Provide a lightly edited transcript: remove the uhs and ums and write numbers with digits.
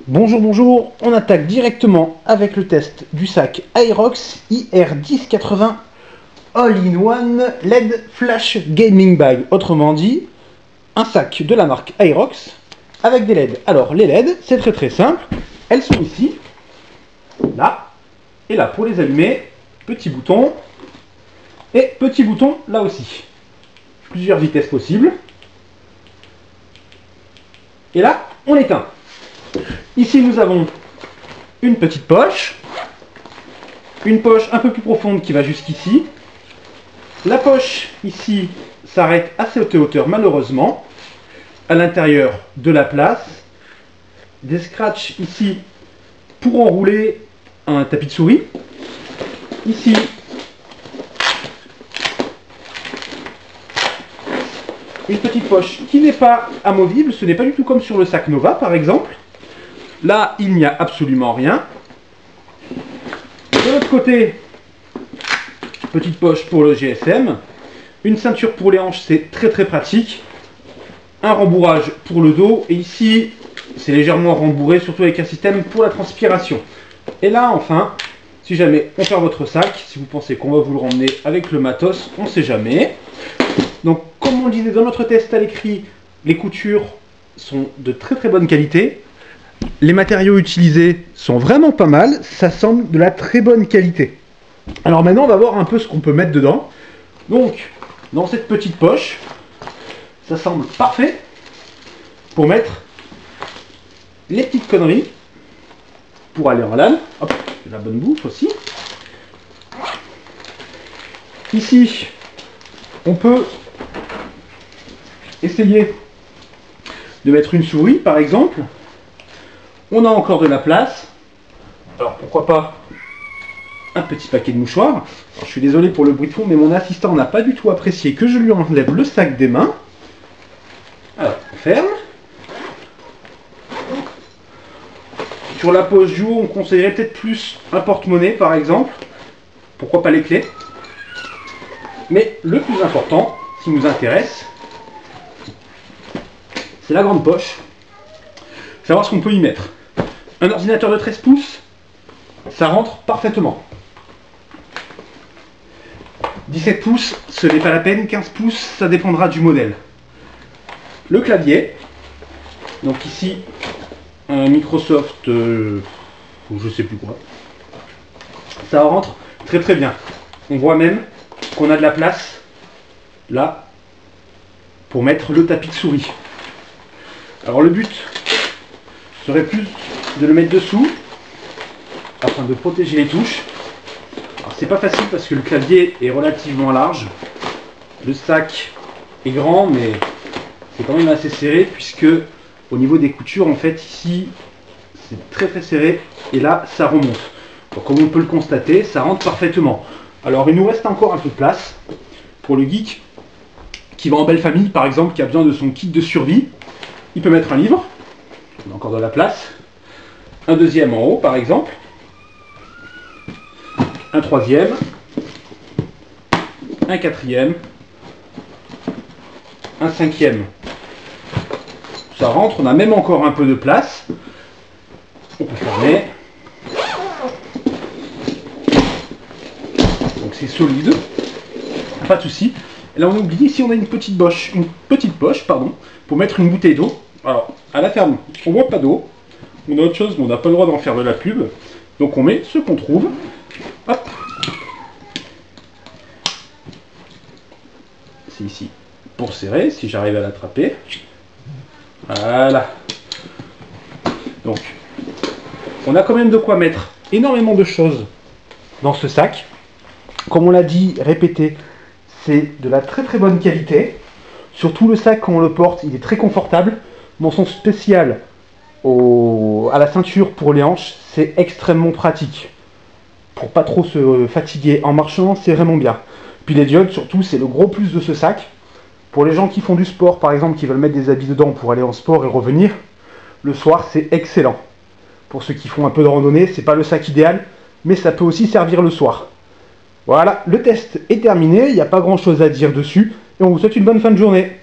Bonjour, bonjour, on attaque directement avec le test du sac Aerox IR1080 All-in-One LED Flash Gaming Bag. Autrement dit, un sac de la marque Aerox avec des LED. Alors les LED, c'est très simple, elles sont ici, là, et là pour les allumer, petit bouton, et petit bouton là aussi. Plusieurs vitesses possibles. Et là, on éteint. Ici, nous avons une petite poche. Une poche un peu plus profonde qui va jusqu'ici. La poche, ici, s'arrête à cette hauteur, malheureusement. À l'intérieur, de la place. Des scratchs, ici, pour enrouler un tapis de souris. Ici, une petite poche qui n'est pas amovible. Ce n'est pas du tout comme sur le sac Nova, par exemple. Là, il n'y a absolument rien. De l'autre côté, petite poche pour le GSM. Une ceinture pour les hanches, c'est très pratique. Un rembourrage pour le dos. Et ici, c'est légèrement rembourré, surtout avec un système pour la transpiration. Et là, enfin, si jamais on perd votre sac, si vous pensez qu'on va vous le ramener avec le matos, on ne sait jamais. Donc, comme on le disait dans notre test à l'écrit, les coutures sont de très bonne qualité. Les matériaux utilisés sont vraiment pas mal, ça semble de la très bonne qualité. Alors maintenant, on va voir un peu ce qu'on peut mettre dedans. Donc, dans cette petite poche, ça semble parfait pour mettre les petites conneries pour aller en LAN. Hop, la bonne bouffe aussi. Ici, on peut essayer de mettre une souris, par exemple. On a encore de la place. Alors pourquoi pas un petit paquet de mouchoirs. Alors, je suis désolé pour le bruit de fond, mais mon assistant n'a pas du tout apprécié que je lui enlève le sac des mains. Alors, on ferme. Sur la pose joue, on conseillerait peut-être plus un porte-monnaie, par exemple. Pourquoi pas les clés. Mais le plus important, qui nous intéresse, c'est la grande poche. Savoir ce qu'on peut y mettre. Un ordinateur de 13 pouces, ça rentre parfaitement. 17 pouces, ce n'est pas la peine. 15 pouces, ça dépendra du modèle. Le clavier. Donc ici, un Microsoft, je sais plus quoi. Ça rentre très bien. On voit même qu'on a de la place, là, pour mettre le tapis de souris. Alors le but serait plus de le mettre dessous afin de protéger les touches. Alors c'est pas facile parce que le clavier est relativement large. Le sac est grand mais c'est quand même assez serré puisque au niveau des coutures en fait ici c'est très serré et là ça remonte. Donc comme on peut le constater, ça rentre parfaitement. Alors il nous reste encore un peu de place pour le geek qui va en belle famille par exemple, qui a besoin de son kit de survie. Il peut mettre un livre, on a encore de la place, un deuxième en haut par exemple, un troisième, un quatrième, un cinquième. Ça rentre, on a même encore un peu de place. On peut fermer. Donc c'est solide, pas de souci. Et là on a oublié, ici on a une petite poche, pour mettre une bouteille d'eau. Alors, à la ferme, on ne boit pas d'eau. On a autre chose, mais on n'a pas le droit d'en faire de la pub. Donc on met ce qu'on trouve. Hop. C'est ici pour serrer, si j'arrive à l'attraper. Voilà. Donc, on a quand même de quoi mettre énormément de choses dans ce sac. Comme on l'a dit, répété, c'est de la très bonne qualité. Surtout le sac, quand on le porte, il est très confortable. Mention spéciale à la ceinture pour les hanches, c'est extrêmement pratique. Pour pas trop se fatiguer en marchant, c'est vraiment bien. Puis les diodes, surtout, c'est le gros plus de ce sac. Pour les gens qui font du sport, par exemple, qui veulent mettre des habits dedans pour aller en sport et revenir, le soir, c'est excellent. Pour ceux qui font un peu de randonnée, c'est pas le sac idéal, mais ça peut aussi servir le soir. Voilà, le test est terminé, il n'y a pas grand chose à dire dessus, et on vous souhaite une bonne fin de journée.